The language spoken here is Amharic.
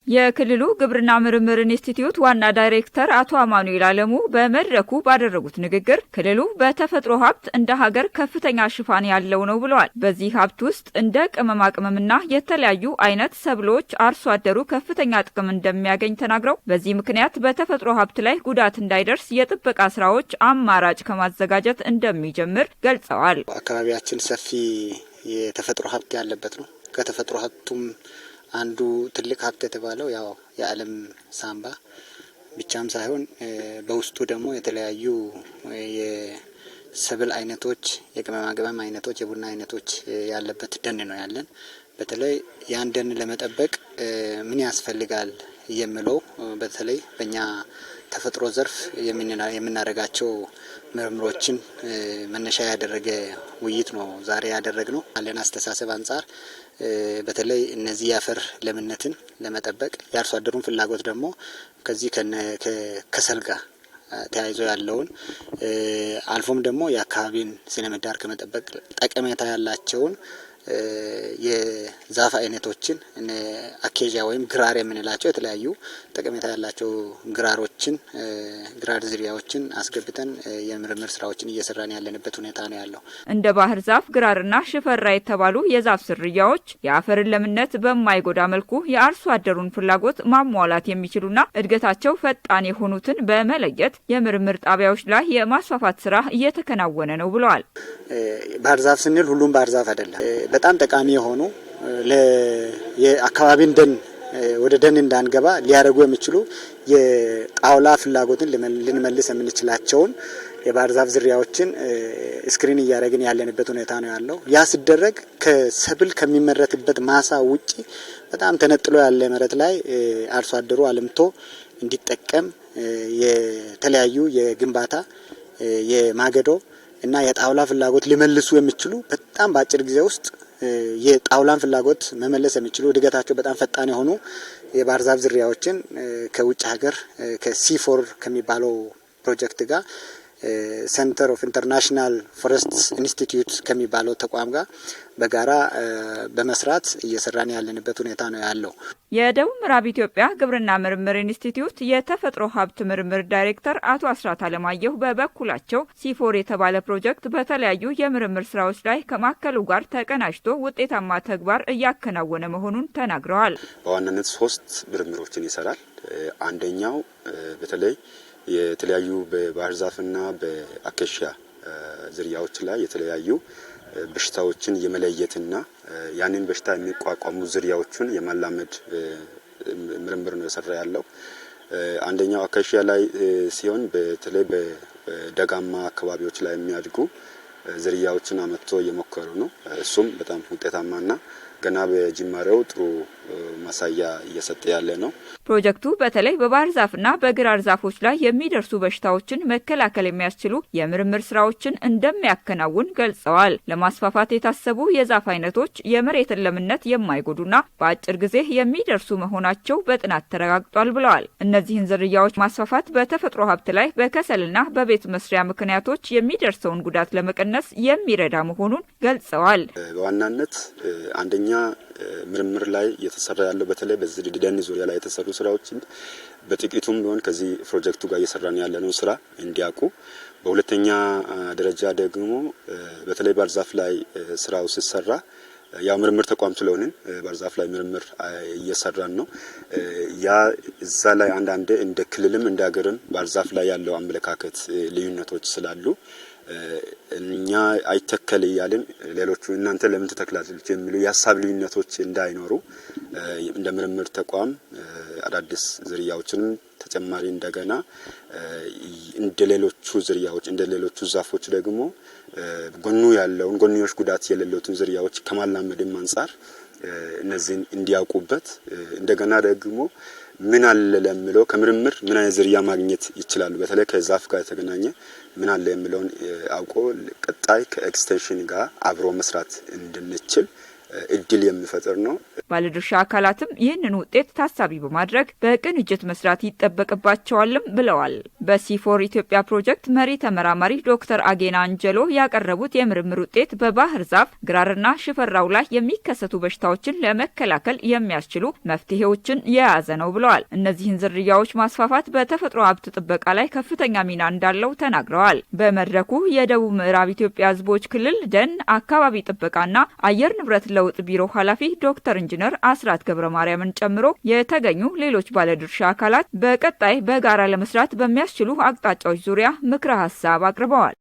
የክልሉ ግብርና ምርምር ኢንስቲትዩት ዋና ዳይሬክተር አቶ አማኑኤል አለሙ በመድረኩ ባደረጉት ንግግር ክልሉ በተፈጥሮ ሀብት እንደ ሀገር ከፍተኛ ሽፋን ያለው ነው ብለዋል። በዚህ ሀብት ውስጥ እንደ ቅመማ ቅመምና የተለያዩ አይነት ሰብሎች አርሶ አደሩ ከፍተኛ ጥቅም እንደሚያገኝ ተናግረው በዚህ ምክንያት በተፈጥሮ ሀብት ላይ ጉዳት እንዳይደርስ የጥበቃ ስራዎች አማራጭ ከማዘጋጀት እንደሚጀምር ገልጸዋል። አካባቢያችን ሰፊ የተፈጥሮ ሀብት ያለበት ነው። ከተፈጥሮ ሀብቱም አንዱ ትልቅ ሀብት የተባለው ያው የዓለም ሳምባ ብቻም ሳይሆን በውስጡ ደግሞ የተለያዩ የሰብል አይነቶች፣ የቅመማ ቅመም አይነቶች፣ የቡና አይነቶች ያለበት ደን ነው ያለን። በተለይ ያን ደን ለመጠበቅ ምን ያስፈልጋል የሚለው በተለይ በእኛ ተፈጥሮ ዘርፍ የምናደርጋቸው ምርምሮችን መነሻ ያደረገ ውይይት ነው ዛሬ ያደረግነው። አለን አስተሳሰብ አንጻር በተለይ እነዚህ የአፈር ለምነትን ለመጠበቅ የአርሶ አደሩን ፍላጎት ደግሞ ከዚህ ከከሰል ጋር ተያይዞ ያለውን አልፎም ደግሞ የአካባቢን ስነ ምህዳር ከመጠበቅ ጠቀሜታ ያላቸውን የዛፍ አይነቶችን አኬዥያ ወይም ግራር የምንላቸው የተለያዩ ጠቀሜታ ያላቸው ግራር ዝርያዎችን አስገብተን የምርምር ስራዎችን እየሰራን ያለንበት ሁኔታ ነው ያለው። እንደ ባህር ዛፍ፣ ግራርና ሽፈራ የተባሉ የዛፍ ዝርያዎች የአፈርን ለምነት በማይጎዳ መልኩ የአርሶ አደሩን ፍላጎት ማሟላት የሚችሉና እድገታቸው ፈጣን የሆኑትን በመለየት የምርምር ጣቢያዎች ላይ የማስፋፋት ስራ እየተከናወነ ነው ብለዋል። ባህር ዛፍ ስንል ሁሉም ባህር ዛፍ አይደለም። በጣም ጠቃሚ የሆኑ የአካባቢን ደን ወደ ደን እንዳንገባ ሊያደርጉ የሚችሉ የጣውላ ፍላጎትን ልንመልስ የምንችላቸውን የባህር ዛፍ ዝርያዎችን ስክሪን እያደረግን ያለንበት ሁኔታ ነው ያለው። ያ ሲደረግ ከሰብል ከሚመረትበት ማሳ ውጪ በጣም ተነጥሎ ያለ መሬት ላይ አርሶ አደሩ አልምቶ እንዲጠቀም የተለያዩ የግንባታ የማገዶ እና የጣውላ ፍላጎት ሊመልሱ የሚችሉ በጣም በአጭር ጊዜ ውስጥ የጣውላን ፍላጎት መመለስ የሚችሉ እድገታቸው በጣም ፈጣን የሆኑ የባህር ዛፍ ዝርያዎችን ከውጭ ሀገር ከሲ4 ከሚባለው ፕሮጀክት ጋር ሴንተር ኦፍ ኢንተርናሽናል ፎረስት ኢንስቲትዩት ከሚባለው ተቋም ጋር በጋራ በመስራት እየሰራን ያለንበት ሁኔታ ነው ያለው። የደቡብ ምዕራብ ኢትዮጵያ ግብርና ምርምር ኢንስቲትዩት የተፈጥሮ ሀብት ምርምር ዳይሬክተር አቶ አስራት አለማየሁ በበኩላቸው C4 የተባለ ፕሮጀክት በተለያዩ የምርምር ስራዎች ላይ ከማዕከሉ ጋር ተቀናጅቶ ውጤታማ ተግባር እያከናወነ መሆኑን ተናግረዋል። በዋናነት 3 ምርምሮችን ይሰራል። አንደኛው በተለይ የተለያዩ በባህር ዛፍና በአኬሽያ ዝርያዎች ላይ የተለያዩ በሽታዎችን የመለየትና ያንን በሽታ የሚቋቋሙ ዝርያዎችን የማላመድ ምርምር ነው የሰራ ያለው። አንደኛው አኬሽያ ላይ ሲሆን በተለይ በደጋማ አካባቢዎች ላይ የሚያድጉ ዝርያዎችን አመጥቶ እየሞከሩ ነው። እሱም በጣም ውጤታማና ገና በጅማሬው ጥሩ ማሳያ እየሰጠ ያለ ነው። ፕሮጀክቱ በተለይ በባህር ዛፍና በግራር ዛፎች ላይ የሚደርሱ በሽታዎችን መከላከል የሚያስችሉ የምርምር ስራዎችን እንደሚያከናውን ገልጸዋል። ለማስፋፋት የታሰቡ የዛፍ አይነቶች የመሬትን ለምነት የማይጎዱና በአጭር ጊዜ የሚደርሱ መሆናቸው በጥናት ተረጋግጧል ብለዋል። እነዚህን ዝርያዎች ማስፋፋት በተፈጥሮ ሀብት ላይ በከሰልና በቤት መስሪያ ምክንያቶች የሚደርሰውን ጉዳት ለመቀነስ የሚረዳ መሆኑን ገልጸዋል። በዋናነት አንደኛ ምርምር ላይ የተሰራ ያለው በተለይ በዚህ ደን ዙሪያ ላይ የተሰሩ ስራዎችን በጥቂቱም ቢሆን ከዚህ ፕሮጀክቱ ጋር እየሰራን ያለነው ስራ እንዲያውቁ፣ በሁለተኛ ደረጃ ደግሞ በተለይ ባህር ዛፍ ላይ ስራው ሲሰራ ያው ምርምር ተቋም ስለሆነን ባህር ዛፍ ላይ ምርምር እየሰራን ነው። ያ እዛ ላይ አንዳንድ እንደ ክልልም እንደ ሀገርም ባህር ዛፍ ላይ ያለው አመለካከት ልዩነቶች ስላሉ እኛ አይተከል እያልን ሌሎቹ እናንተ ለምን ተተክላላችሁ የሚሉ የሀሳብ ልዩነቶች እንዳይኖሩ እንደ ምርምር ተቋም አዳዲስ ዝርያዎችንም ተጨማሪ እንደገና እንደሌሎቹ ዝርያዎች እንደሌሎቹ ዛፎች ደግሞ ጎኑ ያለውን ጎንዮሽ ጉዳት የሌሉትን ዝርያዎች ከማላመድም አንፃር እነዚህን እንዲያውቁበት እንደገና ደግሞ ምን አለ ለሚለው ከምርምር ምን አይነት ዝርያ ማግኘት ይችላሉ በተለይ ከዛፍ ጋር የተገናኘ ምን አለ የሚለውን አውቆ ቀጣይ ከኤክስቴንሽን ጋር አብሮ መስራት እንድንችል እድል የሚፈጥር ነው። ባለድርሻ አካላትም ይህንን ውጤት ታሳቢ በማድረግ በቅንጅት መስራት ይጠበቅባቸዋልም ብለዋል። በሲ4 ኢትዮጵያ ፕሮጀክት መሪ ተመራማሪ ዶክተር አጌና አንጀሎ ያቀረቡት የምርምር ውጤት በባህር ዛፍ ግራርና ሽፈራው ላይ የሚከሰቱ በሽታዎችን ለመከላከል የሚያስችሉ መፍትሄዎችን የያዘ ነው ብለዋል። እነዚህን ዝርያዎች ማስፋፋት በተፈጥሮ ሀብት ጥበቃ ላይ ከፍተኛ ሚና እንዳለው ተናግረዋል። በመድረኩ የደቡብ ምዕራብ ኢትዮጵያ ህዝቦች ክልል ደን አካባቢ ጥበቃና አየር ንብረት ለውጥ ቢሮ ኃላፊ ዶክተር ኢንጂነር አስራት ገብረማርያምን ጨምሮ የተገኙ ሌሎች ባለድርሻ አካላት በቀጣይ በጋራ ለመስራት በሚያስችሉ አቅጣጫዎች ዙሪያ ምክረ ሀሳብ አቅርበዋል።